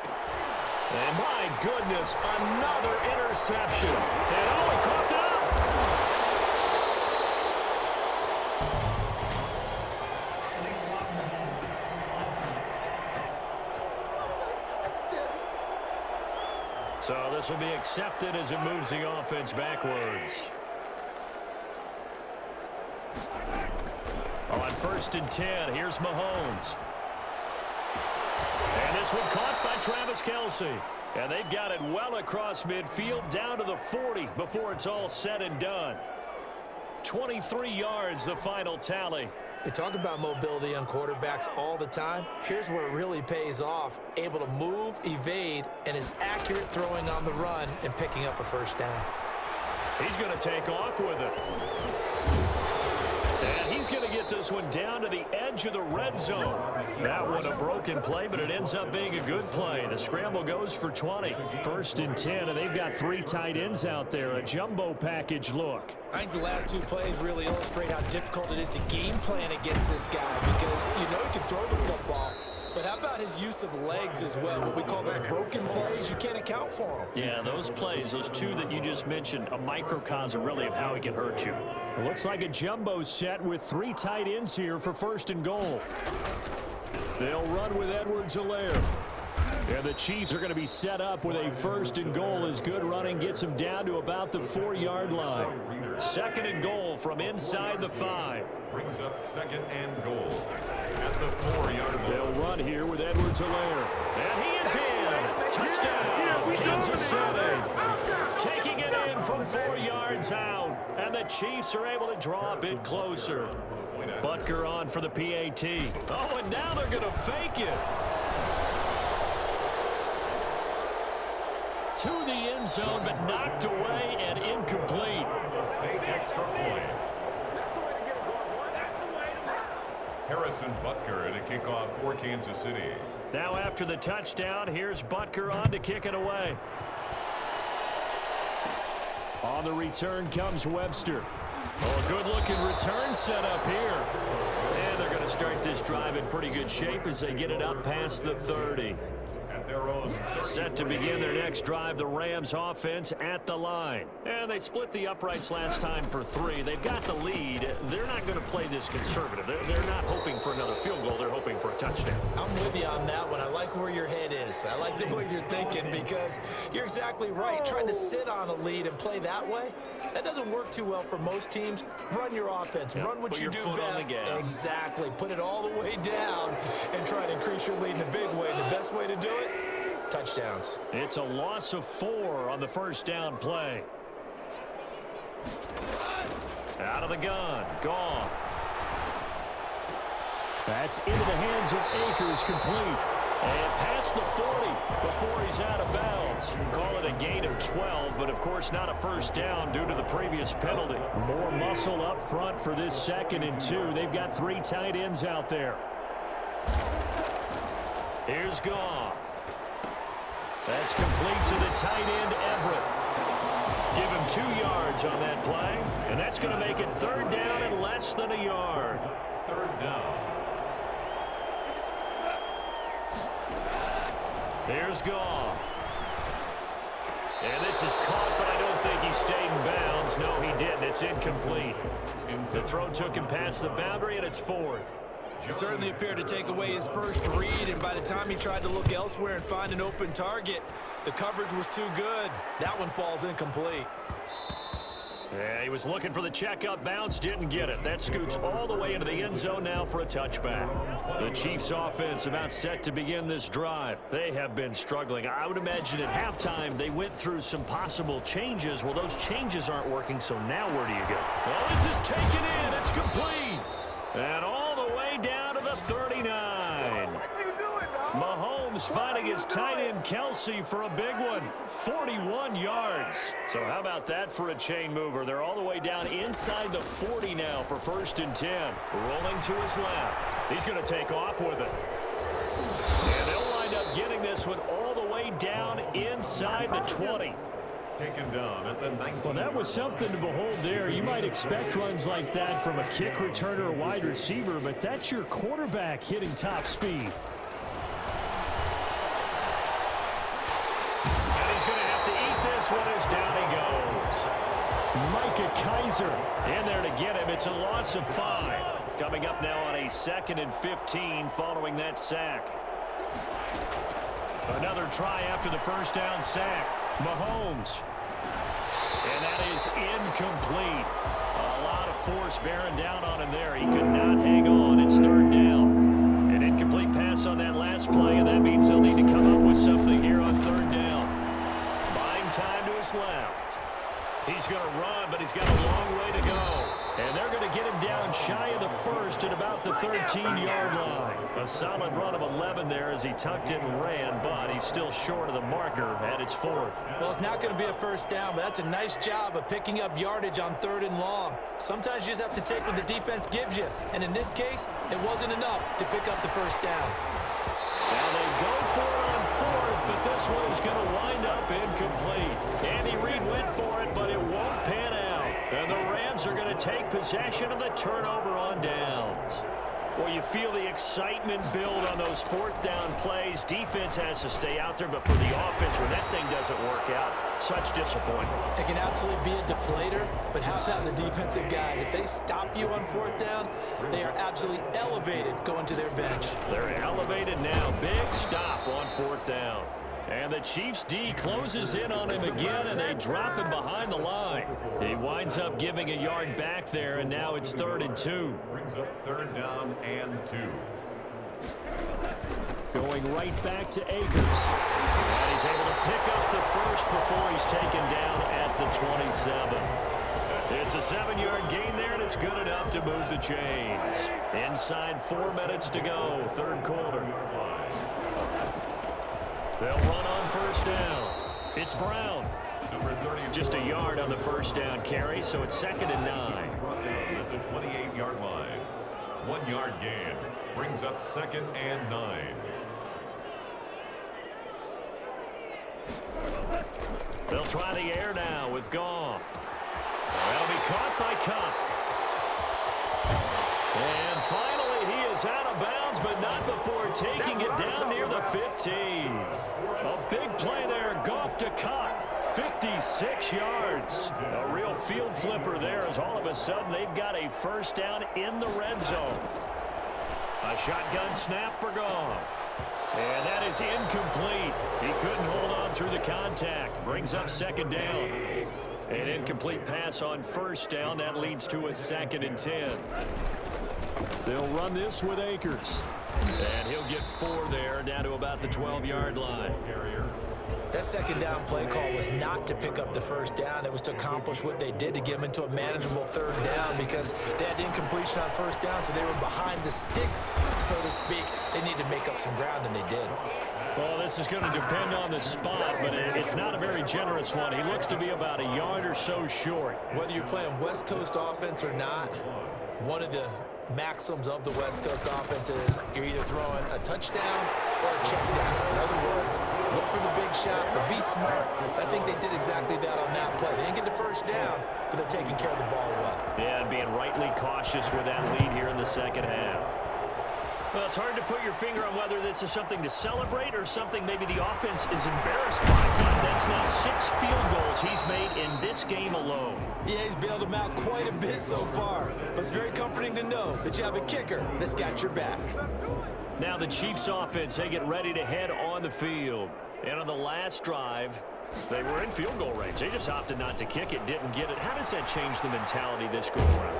And my goodness, another interception. And oh, he coughed it up. So this will be accepted as it moves the offense backwards. On 1st and 10, here's Mahomes. And this one caught by Travis Kelce. And they've got it well across midfield down to the 40 before it's all said and done. 23 yards, the final tally. They talk about mobility on quarterbacks all the time. Here's where it really pays off. Able to move, evade, and is accurate throwing on the run and picking up a first down. He's going to take off with it. And he's going to get this one down to the edge of the red zone. That one a broken play, but it ends up being a good play. The scramble goes for 20. 1st and 10, and they've got 3 tight ends out there. A jumbo package look. I think the last 2 plays really illustrate how difficult it is to game plan against this guy because you know he can throw the football. But how about his use of legs as well? What we call those broken plays, you can't account for them. Yeah, those plays, those 2 that you just mentioned, a microcosm really of how he can hurt you. It looks like a jumbo set with 3 tight ends here for 1st and goal. They'll run with Edwards-Helaire. And the Chiefs are going to be set up with a 1st and goal as good running gets them down to about the 4-yard line. 2nd and goal from inside the 5. Brings up 2nd and goal at the 4-yard line. They'll run here with Edwards-Helaire. And he is in. Touchdown, Kansas City. Taking it in from 4 yards out. And the Chiefs are able to draw a bit closer. Butker on for the PAT. Oh, and now they're going to fake it. To the end zone, but knocked away and incomplete. Big extra point. Harrison Butker to kick off for Kansas City. Now after the touchdown, here's Butker on to kick it away. On the return comes Webster. Oh, a good-looking return set up here. And they're going to start this drive in pretty good shape as they get it up past the 30. Set to begin their next drive, the Rams offense at the line. And they split the uprights last time for 3. They've got the lead. They're not going to play this conservative. They're not hoping for another field goal. They're hoping for a touchdown. I'm with you on that one. I like where your head is. I like the way you're thinking because you're exactly right. Trying to sit on a lead and play that way, that doesn't work too well for most teams. Run your offense. Run what you do best. Exactly. Put it all the way down and try to increase your lead in a big way. And the best way to do it, touchdowns. It's a loss of 4 on the first down play. Out of the gun. Goff. That's into the hands of Akers, complete. And past the 40 before he's out of bounds. Call it a gain of 12, but of course not a first down due to the previous penalty. More muscle up front for this 2nd and 2. They've got 3 tight ends out there. Here's Goff. That's complete to the tight end, Everett. Give him 2 yards on that play, and that's going to make it 3rd down and less than a yard. 3rd down. Here's Goff. And this is caught, but I don't think he stayed in bounds. No, he didn't. It's incomplete. The throw took him past the boundary, and it's 4th. Certainly appeared to take away his first read, and by the time he tried to look elsewhere and find an open target, the coverage was too good. That one falls incomplete. Yeah, he was looking for the checkup bounce, didn't get it. That scoots all the way into the end zone now for a touchback. The Chiefs offense about set to begin this drive. They have been struggling. I would imagine at halftime they went through some possible changes. Well, those changes aren't working, so now where do you go? Well, this is taken in. It's complete. And all the way down to the 39. Mahomes finding his tight end Kelce for a big one. 41 yards. So how about that for a chain mover? They're all the way down inside the 40 now for 1st and 10. Rolling to his left. He's going to take off with it. And they'll wind up getting this one all the way down inside the 20. Taken down at the 19. Well, that was something to behold there. You might expect runs like that from a kick returner or wide receiver, but that's your quarterback hitting top speed. this one is down he goes. Micah Kiser in there to get him. It's a loss of 5. Coming up now on a 2nd and 15 following that sack. Another try after the first down sack. Mahomes. And that is incomplete. A lot of force bearing down on him there. He could not hang on. It's 3rd down. An incomplete pass on that last play, and that means they'll need to come up with something here on 3rd down. Buying time to his left. He's going to run, but he's got a long way to go. And they're going to get him down shy of the 1st at about the 13-yard line. A solid run of 11 there as he tucked it and ran, but he's still short of the marker, and it's 4th. Well, it's not going to be a first down, but that's a nice job of picking up yardage on 3rd and long. Sometimes you just have to take what the defense gives you, and in this case, it wasn't enough to pick up the first down. Now they go for it on 4th, but this one is going to wind up incomplete. Andy Reid went for it, but it won't pan out. And the Rams are going to take possession of the turnover on downs. Well, you feel the excitement build on those 4th down plays. Defense has to stay out there, but for the offense, when that thing doesn't work out, such disappointment. It can absolutely be a deflator, but how about the defensive guys? If they stop you on 4th down, they are absolutely elevated going to their bench. They're elevated now. Big stop on 4th down. And the Chiefs' D closes in on him again, and they drop him behind the line. He winds up giving a yard back there, and now it's 3rd and 2. Brings up 3rd down and 2. going right back to Akers. And he's able to pick up the first before he's taken down at the 27. It's a 7-yard gain there, and it's good enough to move the chains. Inside 4 minutes to go, 3rd quarter. They'll run on 1st down. It's Brown. Just a yard on the 1st down carry, so it's 2nd and 9. At the 28-yard line. 1-yard gain. Brings up 2nd and 9. They'll try the air now with Goff. That'll be caught by Kupp. And finally, he is out of bounds, but not before taking it down near the 15. A big play there, Goff to Kupp. 56 yards. A real field flipper there as all of a sudden they've got a 1st down in the red zone. A shotgun snap for Goff. And that is incomplete. He couldn't hold on through the contact. Brings up 2nd down. An incomplete pass on 1st down. That leads to a 2nd and 10. They'll run this with Akers. And he'll get 4 there, down to about the 12-yard line. That 2nd down play call was not to pick up the 1st down. It was to accomplish what they did to get them into a manageable 3rd down because they had incompletion on 1st down, so they were behind the sticks, so to speak. They needed to make up some ground, and they did. Well, this is going to depend on the spot, but it's not a very generous one. He looks to be about a yard or so short. Whether you're playing West Coast offense or not, one of the maxims of the West Coast offense is you're either throwing a touchdown or a check down. In other words, look for the big shot, but be smart. I think they did exactly that on that play. They didn't get the 1st down, but they're taking care of the ball well. Yeah, and being rightly cautious with that lead here in the 2nd half. Well, it's hard to put your finger on whether this is something to celebrate or something maybe the offense is embarrassed by. That's now 6 field goals he's made in this game alone. Yeah, he's bailed them out quite a bit so far, but it's very comforting to know that you have a kicker that's got your back. Now the Chiefs offense, they get ready to head on the field. And on the last drive, they were in field goal range. They just opted not to kick it, didn't get it. How does that change the mentality this go around?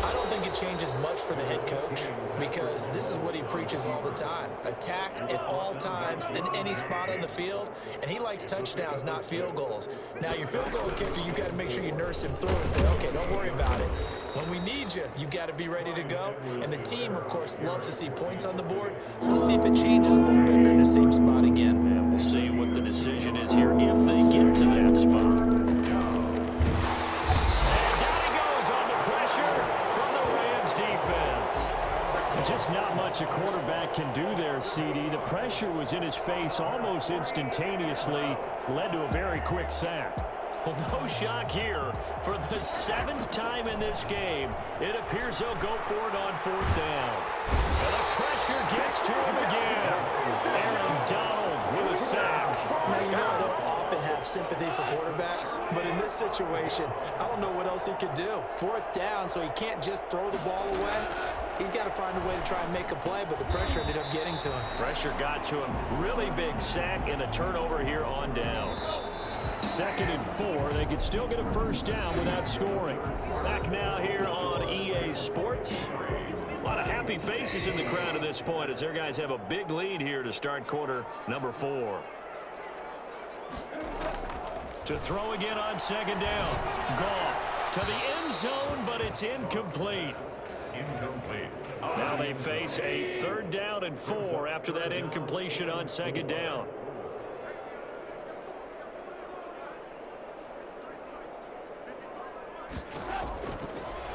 I don't think it changes much for the head coach because this is what he preaches all the time. Attack at all times in any spot on the field, and he likes touchdowns, not field goals. Now, your field goal kicker, you've got to make sure you nurse him through and say, okay, don't worry about it. When we need you, you've got to be ready to go. And the team, of course, loves to see points on the board. So let's see if it changes a little bit if they're in the same spot again. And we'll see what the decision is here if they get to that spot. And down he goes on the pressure from the Rams defense. Just not much a quarterback can do there, CD. The pressure was in his face almost instantaneously, led to a very quick sack. Well, no shock here. For the 7th time in this game, it appears they'll go for it on 4th down. And the pressure gets to him again. Aaron Donald with a sack. Now, you know, I don't and have sympathy for quarterbacks, but in this situation, I don't know what else he could do. Fourth down, so he can't just throw the ball away. He's got to find a way to try and make a play, but the pressure ended up getting to him. Pressure got to him. Really big sack and a turnover here on downs. 2nd and 4. They could still get a first down without scoring. Back now here on EA Sports. A lot of happy faces in the crowd at this point as their guys have a big lead here to start quarter number 4. To throw again on 2nd down. Goff to the end zone, but it's incomplete. Incomplete. Now they face a 3rd down and 4 after that incompletion on 2nd down.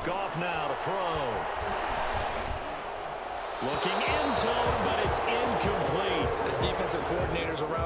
Goff now to throw. Looking end zone, but it's incomplete. As defensive coordinators around